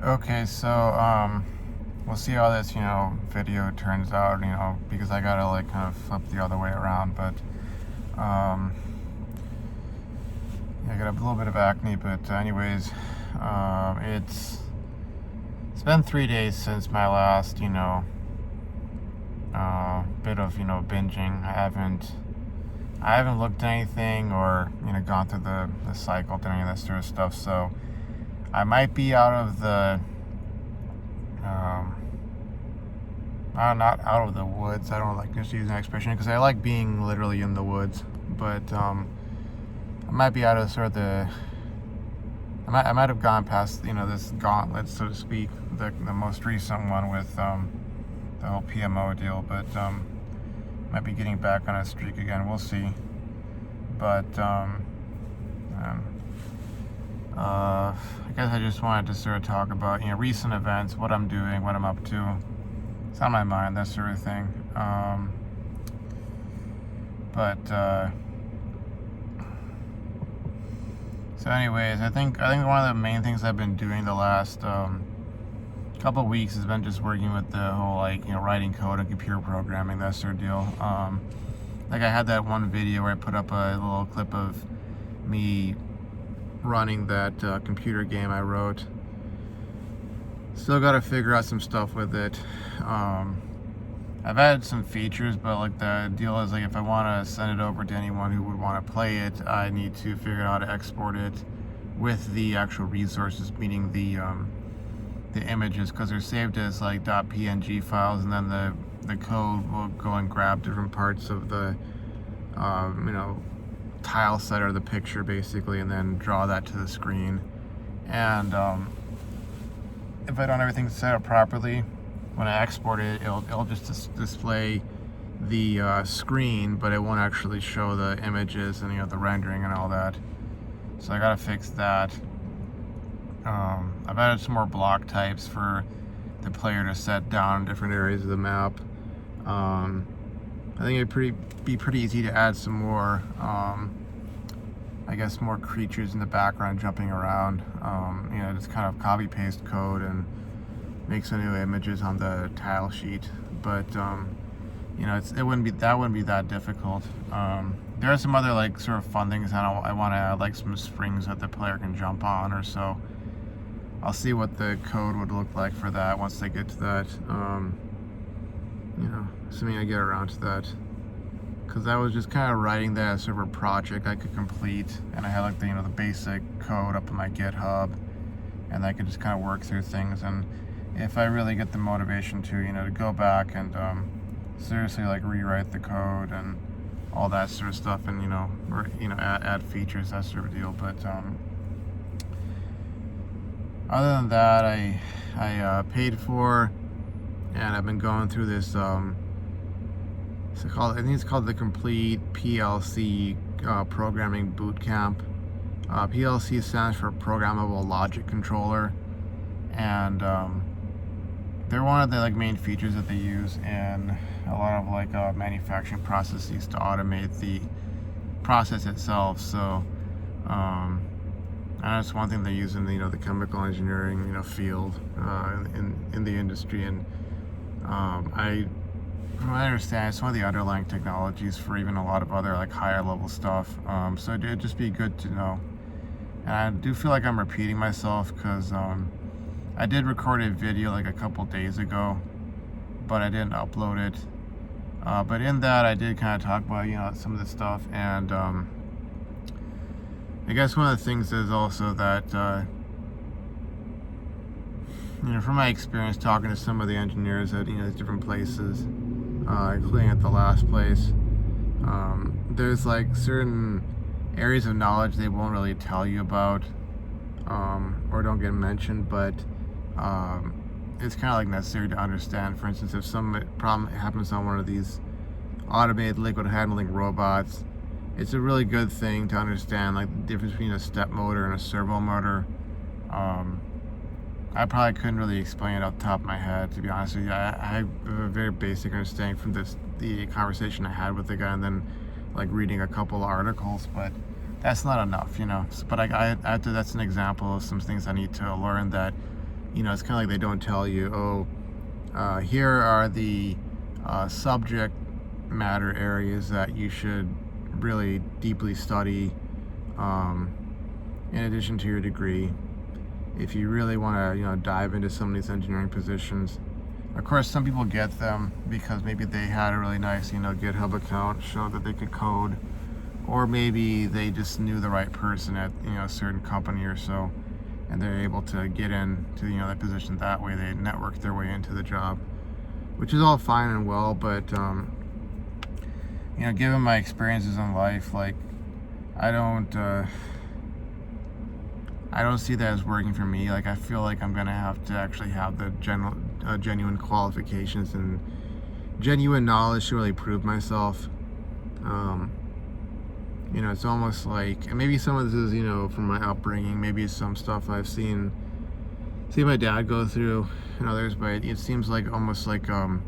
Okay, so we'll see how this, video turns out, because I gotta like kind of flip the other way around. But um, yeah, I got a little bit of acne. But anyways, it's been 3 days since my last, bit of binging. I haven't looked at anything or gone through the cycle, doing any of that sort of stuff. So I might be out of the um, not out of the woods. I don't like just using that expression because I like being literally in the woods. But I might be out of sort of I might have gone past this gauntlet, so to speak, the most recent one with the whole PMO deal. But might be getting back on a streak again. We'll see. But um, I guess I just wanted to sort of talk about recent events, what I'm doing, what I'm up to. It's on my mind, that sort of thing. But so, anyways, I think one of the main things I've been doing the last couple of weeks has been just working with the whole writing code and computer programming, that sort of deal. Like I had that one video where I put up a little clip of me running that computer game I wrote. Still got to figure out some stuff with it. I've added some features, but like the deal is, like, if I want to send it over to anyone who would want to play it, I need to figure out how to export it with the actual resources, meaning the images, because they're saved as like .png files, and then the code will go and grab different parts of the tile set or the picture basically, and then draw that to the screen. And if I don't have everything set up properly, when I export it, it'll just display the screen, but it won't actually show the images and the rendering and all that. So I gotta fix that. I've added some more block types for the player to set down in different areas of the map. I think it'd be pretty easy to add some more, I guess, more creatures in the background jumping around. Just kind of copy paste code and make some new images on the tile sheet. But it wouldn't be that difficult. There are some other like sort of fun things I want to add, like some springs that the player can jump on or so. I'll see what the code would look like for that once they get to that. Assuming I get around to that, because I was just kind of writing that as sort of a project I could complete, and I had like the basic code up on my GitHub, and I could just kind of work through things. And if I really get the motivation to go back and seriously like rewrite the code and all that sort of stuff, and add features, that sort of deal. But other than that, I paid for, and I've been going through this. I think it's called the Complete PLC Programming Bootcamp. PLC stands for Programmable Logic Controller, and they're one of the main features that they use in a lot of manufacturing processes to automate the process itself. So and that's one thing they use in the chemical engineering field in the industry. And from what I understand, it's one of the underlying technologies for even a lot of other higher level stuff. So it'd just be good to know. And I do feel like I'm repeating myself because I did record a video a couple days ago, but I didn't upload it. But in that, I did kind of talk about some of the stuff. And I guess one of the things is also that from my experience talking to some of the engineers at different places, including at the last place, there's certain areas of knowledge they won't really tell you about, or don't get mentioned, but it's kind of necessary to understand. For instance, if some problem happens on one of these automated liquid handling robots, it's a really good thing to understand the difference between a step motor and a servo motor. I probably couldn't really explain it off the top of my head, to be honest with you. I have a very basic understanding from the conversation I had with the guy, and then reading a couple of articles, but that's not enough, So, but that's an example of some things I need to learn that it's kind of like they don't tell you, here are the subject matter areas that you should really deeply study in addition to your degree if you really want to dive into some of these engineering positions. Of course, some people get them because maybe they had a really nice GitHub account, showed that they could code, or maybe they just knew the right person at a certain company or so, and they're able to get into that position that way. They network their way into the job, which is all fine and well, but given my experiences in life, like I don't see that as working for me. Like I feel like I'm gonna have to actually have the genuine qualifications and genuine knowledge to really prove myself. It's almost like, and maybe some of this is from my upbringing, maybe it's some stuff I've seen my dad go through and others, but it seems like almost like I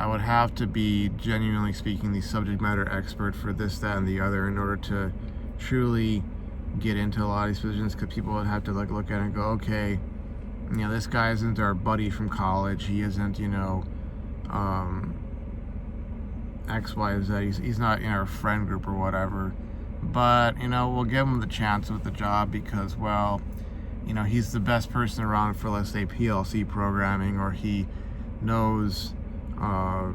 would have to be, genuinely speaking, the subject matter expert for this, that, and the other in order to truly get into a lot of these positions, because people would have to look at it and go, okay, this guy isn't our buddy from college, he isn't X, Y, Z, he's not in our friend group or whatever, but we'll give him the chance with the job because, well, he's the best person around for, let's say, PLC programming, or he knows Python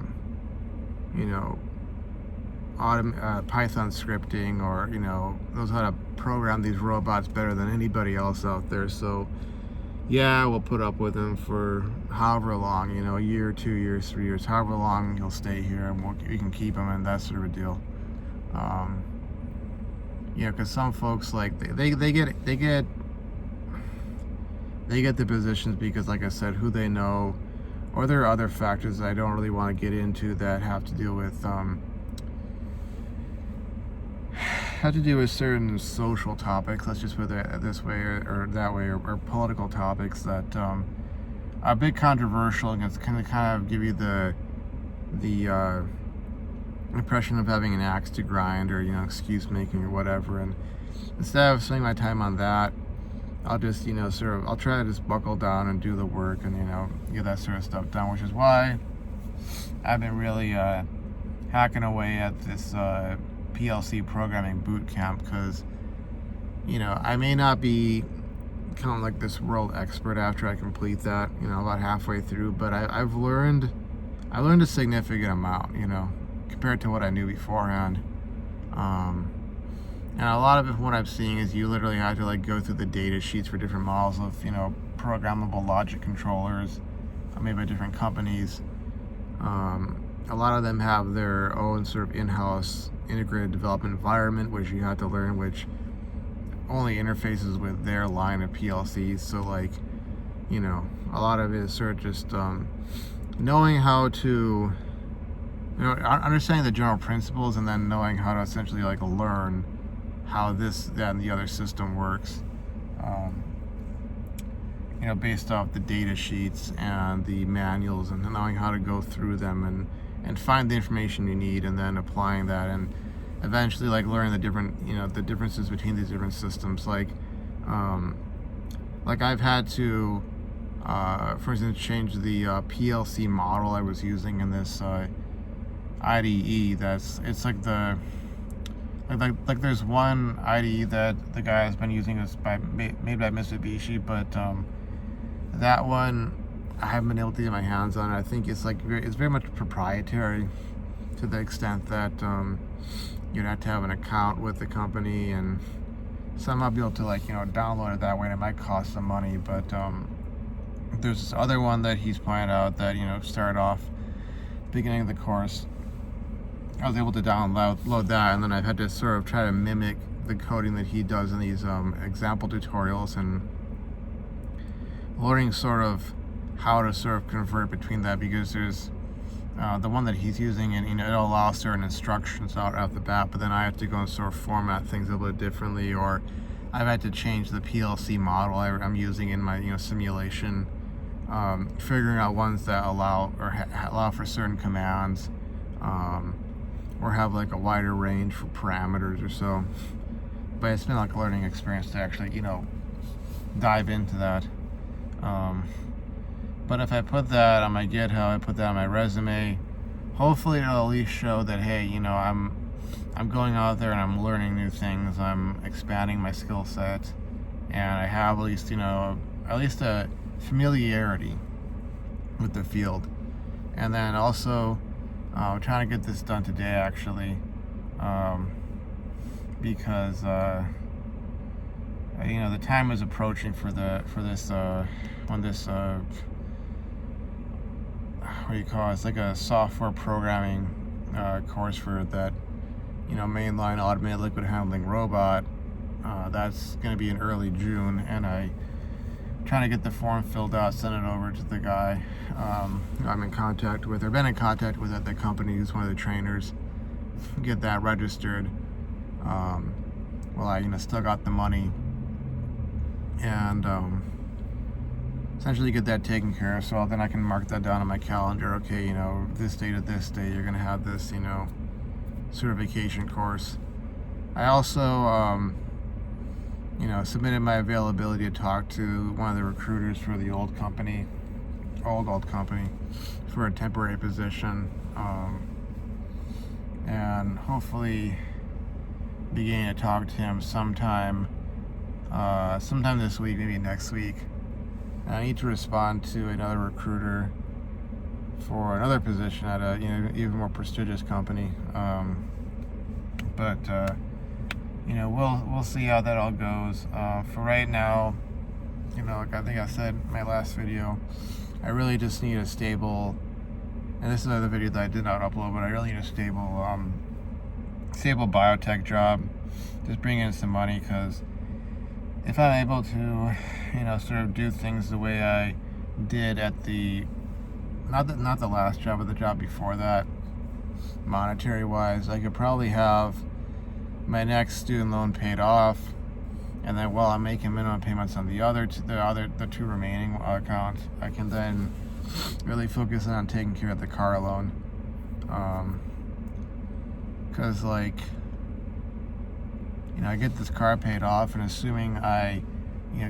scripting, or knows how to program these robots better than anybody else out there. So yeah, we'll put up with him for however long, a year, 2 years, 3 years, however long he'll stay here, and we can keep him, and that sort of a deal. Because some folks, like, they get the positions because, like I said, who they know, or there are other factors that I don't really want to get into that have to do with certain social topics, let's just put it this way or that way, or political topics that are a bit controversial and it's kind of give you the impression of having an axe to grind, or excuse making or whatever. And instead of spending my time on that, I'll just I'll try to just buckle down and do the work and get that sort of stuff done, which is why I've been really hacking away at this PLC programming boot camp, because I may not be kind of like this world expert after I complete that, about halfway through, but I've learned a significant amount, compared to what I knew beforehand. And a lot of it, what I'm seeing, is you literally have to go through the data sheets for different models of programmable logic controllers made by different companies. A lot of them have their own sort of in-house integrated development environment, which you have to learn, which only interfaces with their line of PLCs. So a lot of it is sort of just knowing how to, understanding the general principles, and then knowing how to essentially learn how this, that, and the other system works. Based off the data sheets and the manuals, and knowing how to go through them and find the information you need, and then applying that, and eventually learning the different the differences between these different systems. Like I've had to for instance change the PLC model I was using in this IDE. It's like there's one IDE that the guy has been using, is made by Mitsubishi, but that one I haven't been able to get my hands on. I think it's very much proprietary, to the extent that you'd have to have an account with the company and somehow be able to download it that way, and it might cost some money. But there's this other one that he's pointed out that started off beginning of the course. I was able to download that, and then I've had to sort of try to mimic the coding that he does in these example tutorials, and learning sort of how to sort of convert between that, because there's the one that he's using, and it allows certain instructions out the bat, but then I have to go and sort of format things a little bit differently, or I've had to change the PLC model I'm using in my simulation, figuring out ones that allow for certain commands, or have a wider range for parameters or so. But it's been a learning experience to actually dive into that. But if I put that on my GitHub, I put that on my resume, hopefully it'll at least show that, hey, I'm going out there and I'm learning new things, I'm expanding my skill set, and I have at least a familiarity with the field. And then also I'm trying to get this done today, actually, because the time is approaching for this when this what do you call it? It's like a software programming course for that mainline automated liquid handling robot. That's going to be in early June, and I'm trying to get the form filled out, send it over to the guy I'm in contact with, or been in contact with at the company, who's one of the trainers. Get that registered. Well, I still got the money, and essentially get that taken care of, so then I can mark that down on my calendar. Okay, this day to this day, you're gonna have this, certification course. I also, submitted my availability to talk to one of the recruiters for the old company, for a temporary position, and hopefully beginning to talk to him sometime this week, maybe next week. And I need to respond to another recruiter for another position at a even more prestigious company. But we'll see how that all goes. For right now, like I think I said in my last video, I really just need a stable, and this is another video that I did not upload, but I really need a stable biotech job, just bring in some money, because if I'm able to sort of do things the way I did at the not the last job, but the job before that, monetary wise, I could probably have my next student loan paid off, and then while I'm making minimum payments on the two remaining accounts, I can then really focus on taking care of the car loan. Because I get this car paid off, and assuming I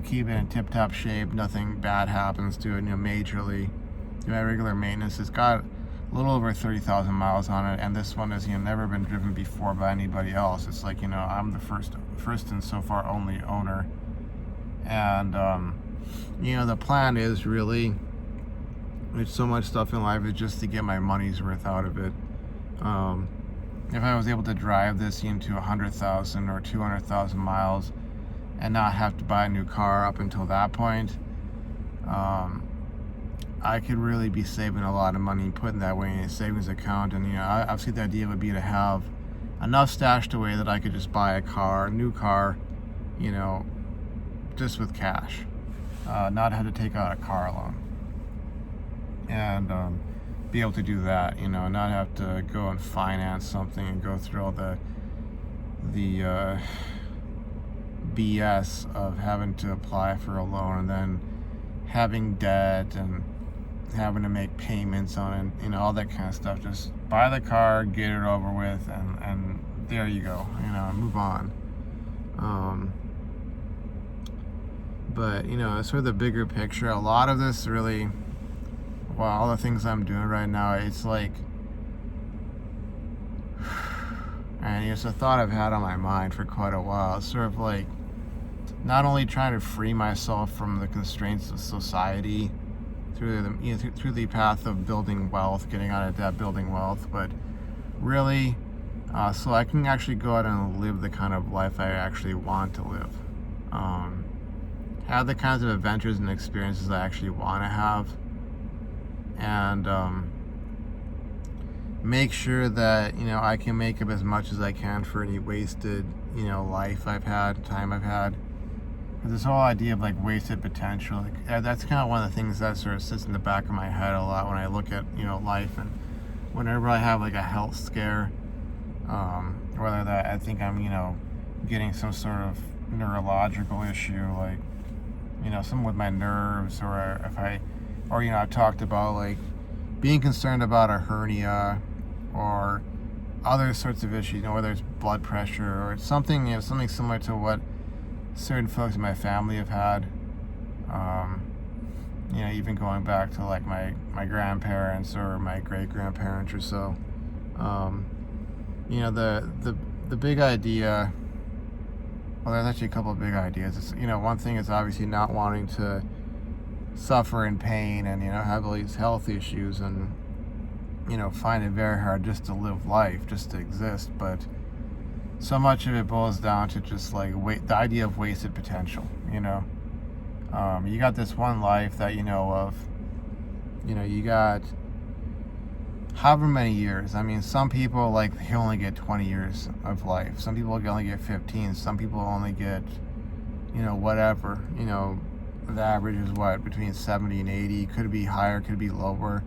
keep it in tip-top shape, nothing bad happens to it, majorly, do my regular maintenance, it's got a little over 30,000 miles on it, and this one has never been driven before by anybody else. It's like I'm the first and so far only owner, and the plan is really, there's so much stuff in life, is just to get my money's worth out of it. If I was able to drive this into 100,000 or 200,000 miles and not have to buy a new car up until that point, I could really be saving a lot of money, putting that way in a savings account. And obviously the idea would be to have enough stashed away that I could just buy a new car, just with cash, not have to take out a car loan, and be able to do that, not have to go and finance something and go through all the BS of having to apply for a loan and then having debt and having to make payments on it, all that kind of stuff. Just buy the car, get it over with, and there you go, move on. But sort of the bigger picture, a lot of this really, all the things I'm doing right now, it's like, and it's a thought I've had on my mind for quite a while. It's sort of like not only trying to free myself from the constraints of society through the path of building wealth, getting out of debt, building wealth, but really so I can actually go out and live the kind of life I actually want to live. Have the kinds of adventures and experiences I actually want to have, and make sure that I can make up as much as I can for any wasted life I've had, time I've had. This whole idea of wasted potential, that's kind of one of the things that sort of sits in the back of my head a lot when I look at life, and whenever I have a health scare, whether that I think I'm getting some sort of neurological issue, something with my nerves, or if I've talked about being concerned about a hernia or other sorts of issues, whether it's blood pressure or something, something similar to what certain folks in my family have had. even going back to like my grandparents or my great grandparents or so. Um, the big idea. Well, there's actually a couple of big ideas. It's, one thing is obviously not wanting to suffer in pain and have all these health issues and find it very hard just to live life, just to exist. But so much of it boils down to just like the idea of wasted potential. You got this one life that you know of. You got however many years. I mean, some people they only get 20 years of life. Some people only get 15. Some people only get whatever. The average is between 70 and 80. Could be higher, could be lower.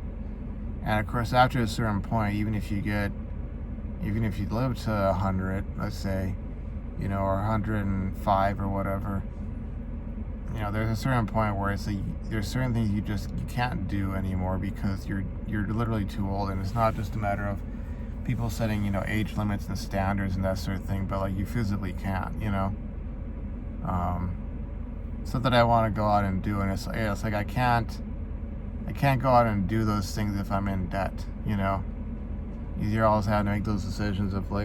And of course, after a certain point, even if you live to 100, let's say, or 105 or whatever, there's a certain point where it's there's certain things you can't do anymore because you're literally too old. And it's not just a matter of people setting age limits and standards and that sort of thing, but you physically can't. Something I want to go out and do, and it's like I can't go out and do those things if I'm in debt. You're always having to make those decisions of how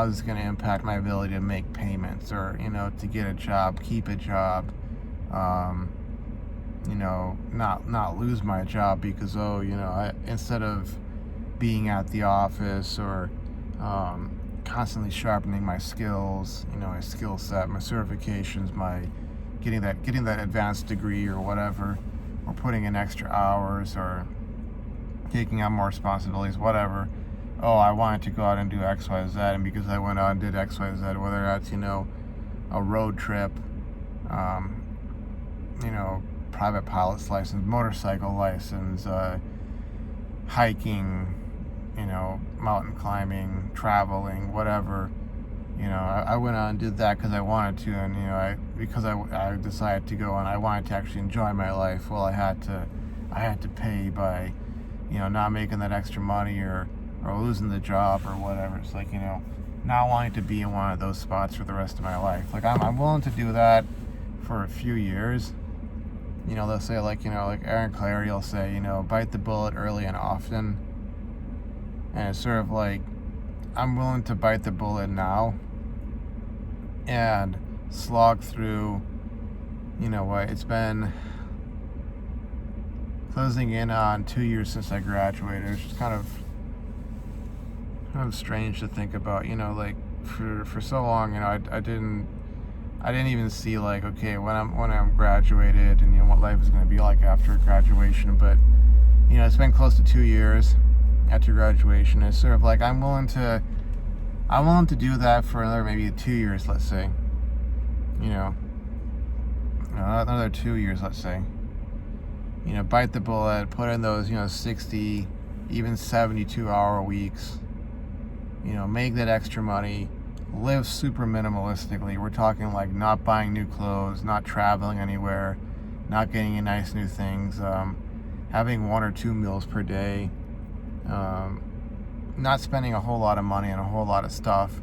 is this going to impact my ability to make payments or, to get a job, keep a job, not lose my job because, instead of being at the office or constantly sharpening my skills, my skill set, my certifications, my getting that advanced degree or whatever, or putting in extra hours or taking on more responsibilities, whatever. Oh, I wanted to go out and do X, Y, Z, and because I went out and did X, Y, Z, whether that's, a road trip, private pilot's license, motorcycle license, hiking, mountain climbing, traveling, whatever, I went out and did that because I wanted to, and, because I decided to go and I wanted to actually enjoy my life. Well, I had to pay by, not making that extra money or losing the job or whatever. It's not wanting to be in one of those spots for the rest of my life. I'm willing to do that for a few years. They'll say like Aaron Clarey will say, bite the bullet early and often. And it's sort of like, I'm willing to bite the bullet now and slog through, it's been closing in on 2 years since I graduated. It's just kind of strange to think about, for so long, I didn't even see okay, when I'm graduated and what life is going to be like after graduation. But it's been close to 2 years after graduation. It's sort of like I'm willing to do that for another maybe 2 years, let's say. Another 2 years, let's say. Bite the bullet, put in those 60, even 72-hour weeks. Make that extra money, live super minimalistically. We're talking not buying new clothes, not traveling anywhere, not getting any nice new things, having 1 or 2 meals per day, not spending a whole lot of money on a whole lot of stuff,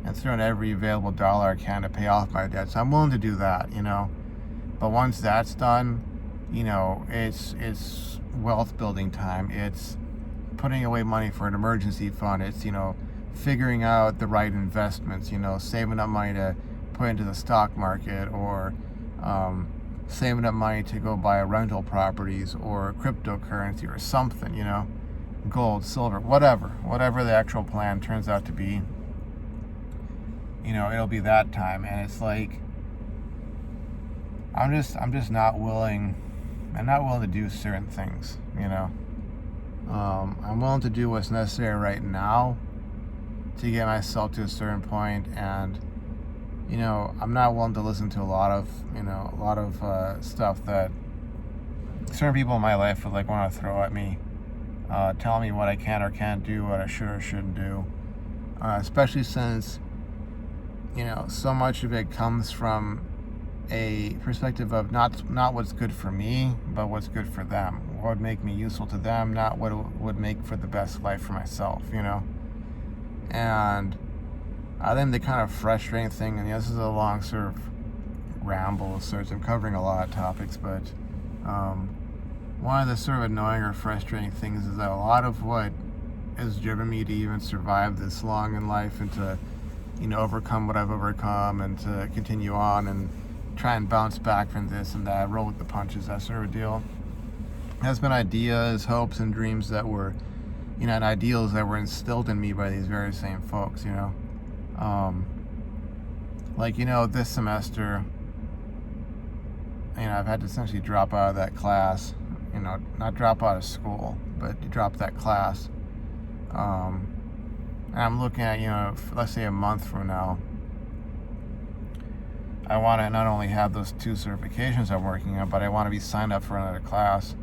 and throwing every available dollar I can to pay off my debt. So I'm willing to do that, But once that's done, it's wealth building time. It's putting away money for an emergency fund. It's, figuring out the right investments, saving up money to put into the stock market, or saving up money to go buy rental properties or cryptocurrency or something, gold, silver, whatever the actual plan turns out to be, it'll be that time. And it's I'm just not willing. I'm not willing to do certain things, I'm willing to do what's necessary right now to get myself to a certain point, and I'm not willing to listen to a lot of stuff that certain people in my life would want to throw at me, telling me what I can or can't do, what I should or shouldn't do, especially since so much of it comes from a perspective of not what's good for me, but what's good for them, what would make me useful to them, not what would make for the best life for myself, And I think the kind of frustrating thing, and this is a long sort of ramble of sorts. I'm covering a lot of topics, but one of the sort of annoying or frustrating things is that a lot of what has driven me to even survive this long in life and to, overcome what I've overcome and to continue on and try and bounce back from this and that, roll with the punches, that sort of deal, has been ideas, hopes, and dreams that were, and ideals that were instilled in me by these very same folks, this semester, I've had to essentially drop out of that class, not drop out of school, but to drop that class. And I'm looking at, let's say a month from now, I want to not only have those 2 certifications I'm working on, but I want to be signed up for another class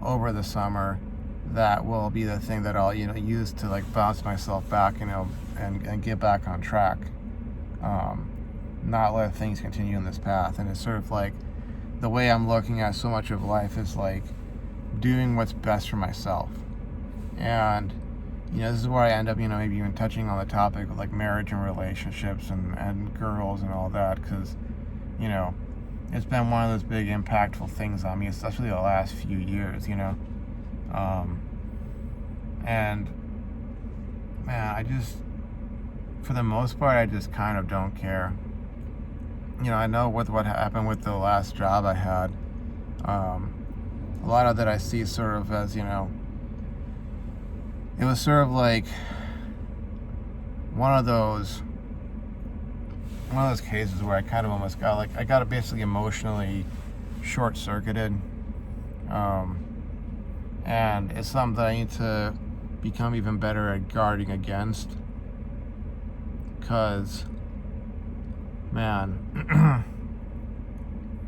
over the summer that will be the thing that I'll, use to like bounce myself back, and get back on track. Not let things continue in this path. And it's sort of like the way I'm looking at so much of life is like doing what's best for myself. And this is where I end up, maybe even touching on the topic of like marriage and relationships and girls and all that, because, it's been one of those big impactful things on me, especially the last few years, and man, I just, for the most part, I just kind of don't care. I know with what happened with the last job I had, a lot of that I see sort of as, it was sort of like one of those cases where I kind of almost got I got basically emotionally short-circuited, and it's something that I need to become even better at guarding against, because man,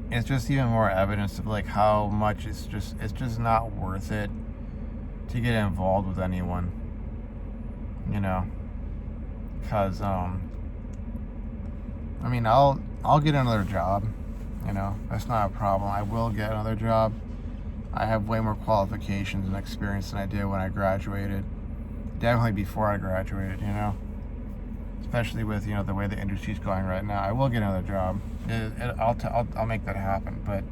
it's just even more evidence of like how much it's just not worth it to get involved with anyone, because I'll get another job, that's not a problem. I will get another job. I have way more qualifications and experience than I did when I graduated, definitely before I graduated, especially with the way the industry's going right now. I will get another job. I'll make that happen. But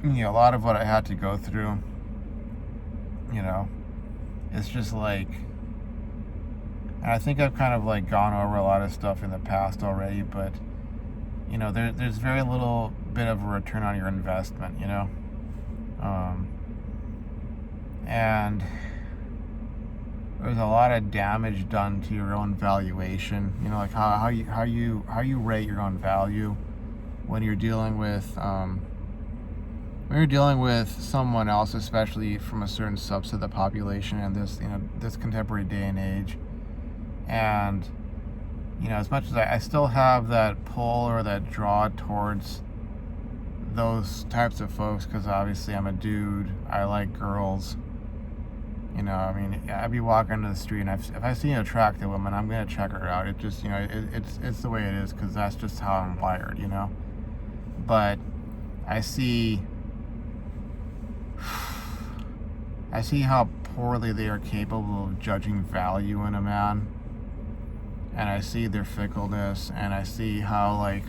a lot of what I had to go through, it's just like, and I think I've kind of like gone over a lot of stuff in the past already, but there's very little bit of a return on your investment, and there's a lot of damage done to your own valuation, like how you rate your own value when you're dealing with someone else, especially from a certain subset of the population in this contemporary day and age. And as much as I still have that pull or that draw towards those types of folks, because obviously I'm a dude, I like girls, I'd be walking into the street, and if I see an attractive woman, I'm gonna check her out. It just, it's the way it is, because that's just how I'm wired, But I see how poorly they are capable of judging value in a man, and I see their fickleness, and I see how it's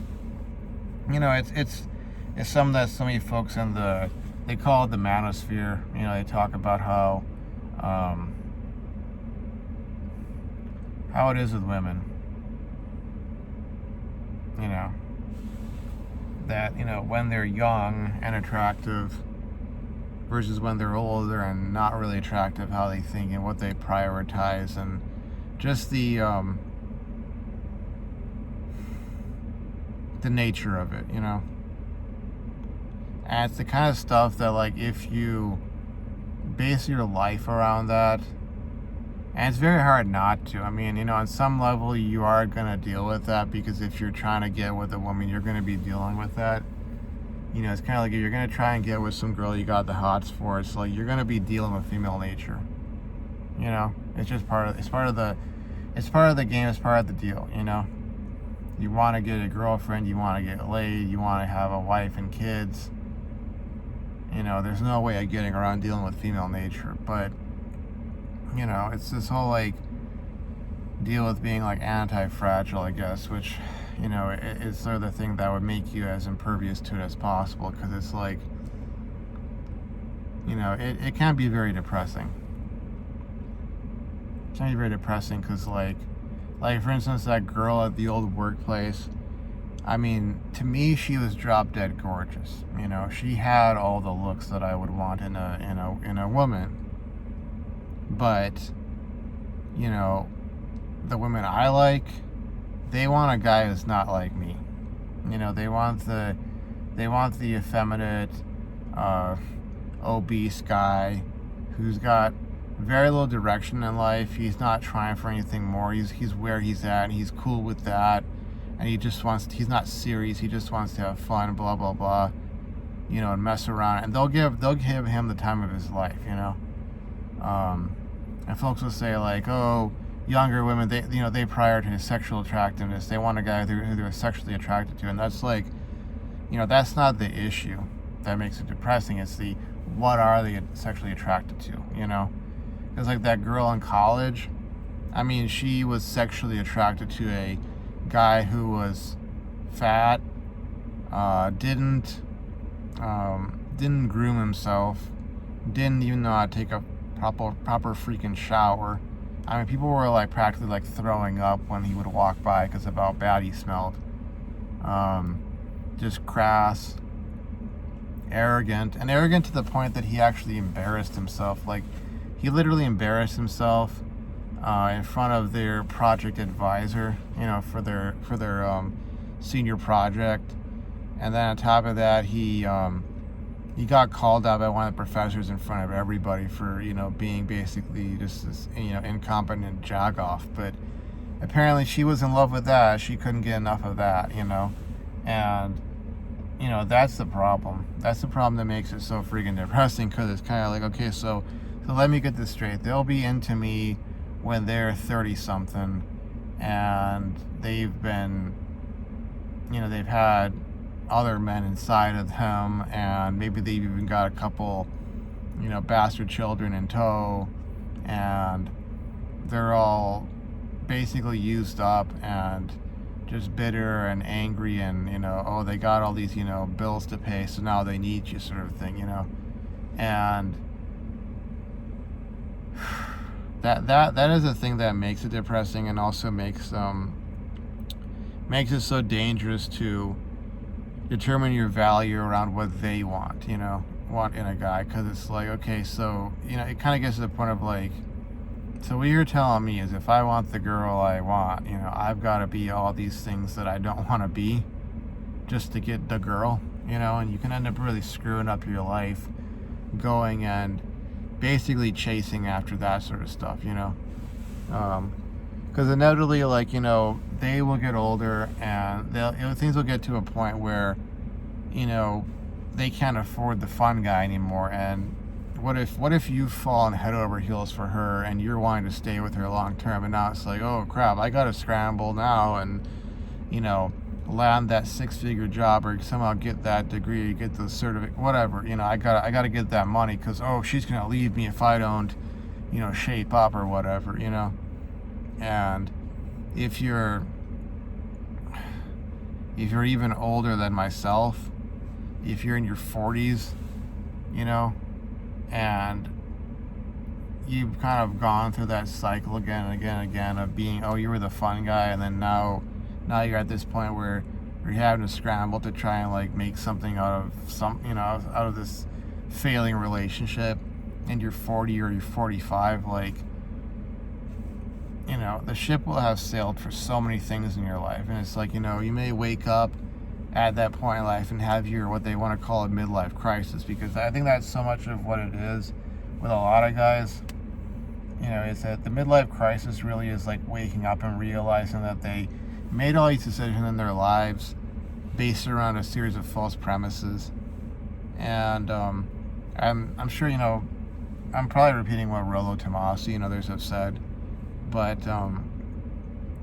something that so many folks they call it the manosphere. They talk about how it is with women, that when they're young and attractive versus when they're older and not really attractive, how they think and what they prioritize, and just the nature of it, and it's the kind of stuff that if you base your life around that, and it's very hard not to. On some level you are going to deal with that, because if you're trying to get with a woman, you're going to be dealing with that. It's kind of like if you're going to try and get with some girl you got the hots for, it's like you're going to be dealing with female nature. It's just part of the game, it's part of the deal, You want to get a girlfriend, you want to get laid, you want to have a wife and kids. There's no way of getting around dealing with female nature, but it's this whole deal with being anti-fragile, I guess, which you know, it's sort of the thing that would make you as impervious to it as possible, because it's like, you know, it can be very depressing. It can be very depressing because, like for instance, that girl at the old workplace, I mean, to me, she was drop dead gorgeous. You know, she had all the looks that I would want in a woman. But, you know, the women I like, they want a guy who's not like me. You know, they want the effeminate, obese guy who's got very little direction in life. He's not trying for anything more. He's where he's at, and he's cool with that. And he's not serious. He just wants to have fun, blah blah blah, you know, and mess around. And they'll give him the time of his life, you know. And folks will say like, oh, younger women, they prioritize sexual attractiveness. They want a guy who they're sexually attracted to, and that's like, you know, that's not the issue that makes it depressing. It's the what are they sexually attracted to, you know? It's like that girl in college. I mean, she was sexually attracted to a guy who was fat, didn't groom himself, didn't even know how to take a proper freaking shower. I mean, people were like practically like throwing up when he would walk by because of how bad he smelled. Just crass, arrogant to the point that he actually embarrassed himself. Like, he literally embarrassed himself in front of their project advisor, you know, for their senior project. And then on top of that, he got called out by one of the professors in front of everybody for, you know, being basically just this, you know, incompetent jagoff. But apparently she was in love with that. She couldn't get enough of that, you know. And, you know, that's the problem. That's the problem that makes it so freaking depressing, because it's kind of like, okay, so let me get this straight. They'll be into me when they're 30-something, and they've been, you know, they've had other men inside of them, and maybe they've even got a couple, you know, bastard children in tow, and they're all basically used up and just bitter and angry, and, you know, oh, they got all these, you know, bills to pay, so now they need you, sort of thing, you know. And that is the thing that makes it depressing, and also makes it so dangerous to determine your value around what they want in a guy. Because it's like, okay, so, you know, it kind of gets to the point of like, so what you're telling me is if I want the girl I want, you know, I've got to be all these things that I don't want to be just to get the girl, you know. And you can end up really screwing up your life going and basically chasing after that sort of stuff, you know. Because inevitably, like, you know, they will get older, and things will get to a point where, you know, they can't afford the fun guy anymore. And what if you've fallen head over heels for her, and you're wanting to stay with her long term, and now it's like, oh crap, I gotta scramble now and, you know, land that 6-figure job, or somehow get that degree, get the certificate, whatever, you know, I gotta get that money, because, oh, she's gonna leave me if I don't, you know, shape up or whatever, you know. And if you're even older than myself, if you're in your 40s, you know, and you've kind of gone through that cycle again and again and again of being, oh, you were the fun guy, and then now you're at this point where you're having to scramble to try and like make something out of this failing relationship, and you're 40 or you're 45, like, you know, the ship will have sailed for so many things in your life. And it's like, you know, you may wake up at that point in life and have your, what they want to call a midlife crisis, because I think that's so much of what it is with a lot of guys. You know, it's that the midlife crisis really is like waking up and realizing that they made all these decisions in their lives based around a series of false premises. And I'm sure, you know, I'm probably repeating what Rollo Tomassi and others have said, but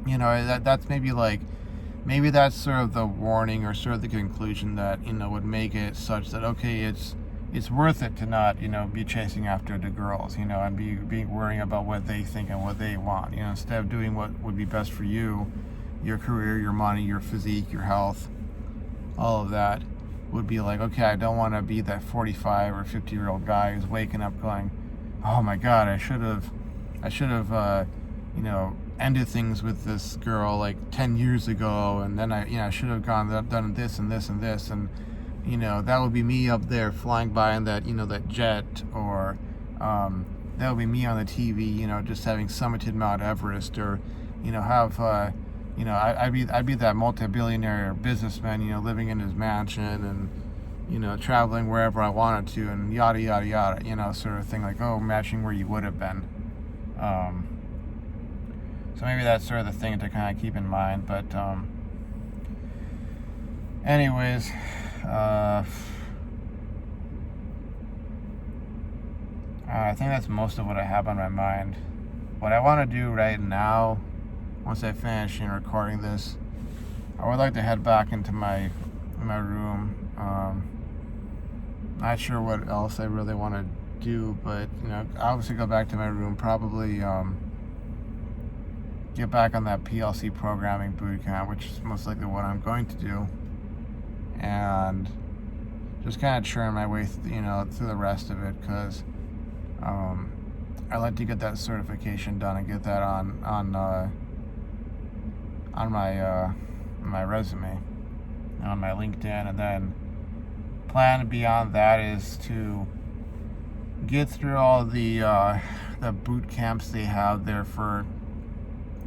you know, that's maybe that's sort of the warning, or sort of the conclusion that, you know, would make it such that, okay, it's worth it to not, you know, be chasing after the girls, you know, and be worrying about what they think and what they want, you know, instead of doing what would be best for you your career, your money, your physique, your health, all of that, would be like, okay, I don't want to be that 45 or 50-year-old guy who's waking up going, oh my God, I should have, ended things with this girl like 10 years ago, and then I should have done this and this and this, and that would be me up there flying by in that, that jet, or that would be me on the TV, just having summited Mount Everest, or I'd be that multi-billionaire businessman, living in his mansion and, traveling wherever I wanted to, and yada, yada, yada, sort of thing, like, oh, matching where you would have been. So maybe that's sort of the thing to kind of keep in mind. But anyways, I think that's most of what I have on my mind. What I want to do right now, once I finish recording this, I would like to head back into my room. Not sure what else I really want to do, but obviously go back to my room, probably get back on that PLC programming bootcamp, which is most likely what I'm going to do, and just kind of churn my way through the rest of it, because I like to get that certification done and get that on my resume, on my LinkedIn, and then plan beyond that is to get through all the boot camps they have there for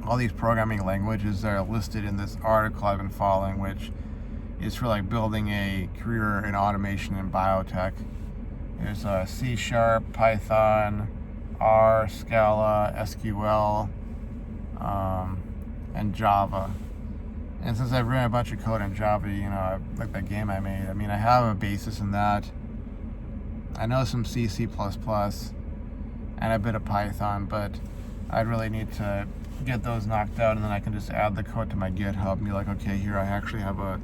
all these programming languages that are listed in this article I've been following, which is for like building a career in automation and biotech. There's C#, Python, R, Scala, SQL, and Java. And since I've written a bunch of code in Java, like that game I made, I have a basis in that. I know some C, C++, and a bit of Python, but I'd really need to get those knocked out, and then I can just add the code to my GitHub and be like, okay, here I actually have a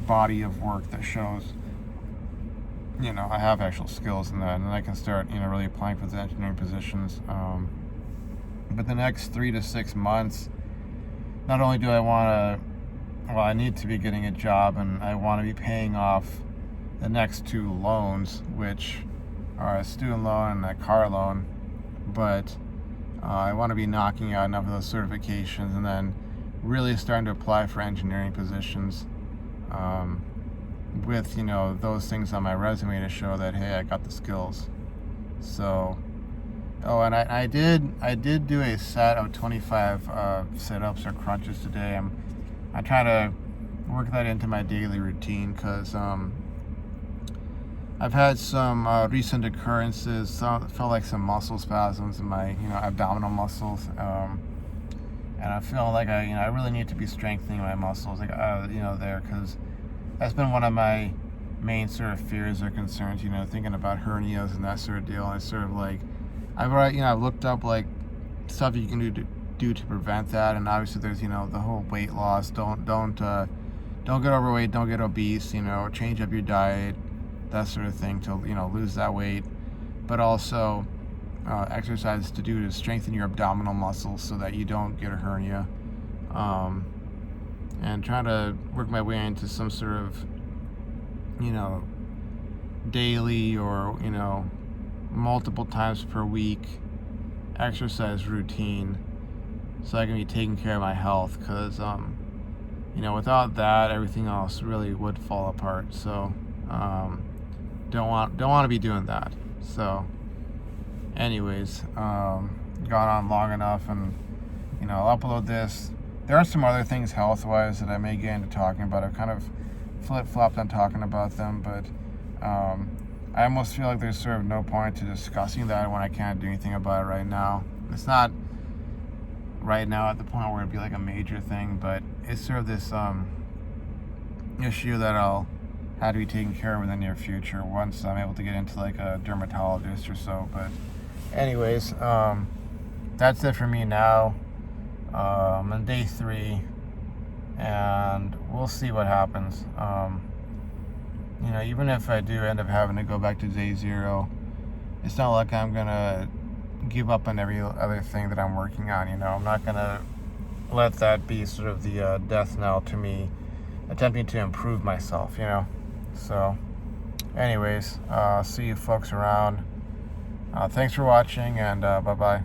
body of work that shows, I have actual skills in that, and then I can start, really applying for the engineering positions. But the next 3 to 6 months, not only do I need to be getting a job, and I want to be paying off the next 2 loans, which are a student loan and a car loan, but I want to be knocking out enough of those certifications and then really starting to apply for engineering positions with, those things on my resume to show that, hey, I got the skills. So, and I did do a set of 25 sit-ups or crunches today. I'm trying to work that into my daily routine, because I've had some recent occurrences. Felt like some muscle spasms in my abdominal muscles, and I feel like I really need to be strengthening my muscles, like there, because that's been one of my main sort of fears or concerns. Thinking about hernias and that sort of deal. And it's sort of like I've looked up like stuff you can do to prevent that, and obviously there's the whole weight loss. Don't get overweight, don't get obese. Change up your diet, that sort of thing, to lose that weight, but also exercises to do to strengthen your abdominal muscles so that you don't get a hernia, and trying to work my way into some sort of daily or multiple times per week exercise routine, so I can be taking care of my health, because without that, everything else really would fall apart. So don't want to be doing that. So anyways, gone on long enough, and I'll upload this. There are some other things health-wise that I may get into talking about. I've kind of flip-flopped on talking about them, but I almost feel like there's sort of no point to discussing that when I can't do anything about it right now. It's not right now at the point where it'd be like a major thing, but it's sort of this issue that I'll have to be taken care of in the near future once I'm able to get into like a dermatologist or so. But anyways, that's it for me now. On day 3, and we'll see what happens. Even if I do end up having to go back to day 0, it's not like I'm gonna give up on every other thing that I'm working on. I'm not gonna let that be sort of the death knell to me attempting to improve myself, So, anyways, see you folks around. Thanks for watching, and bye-bye.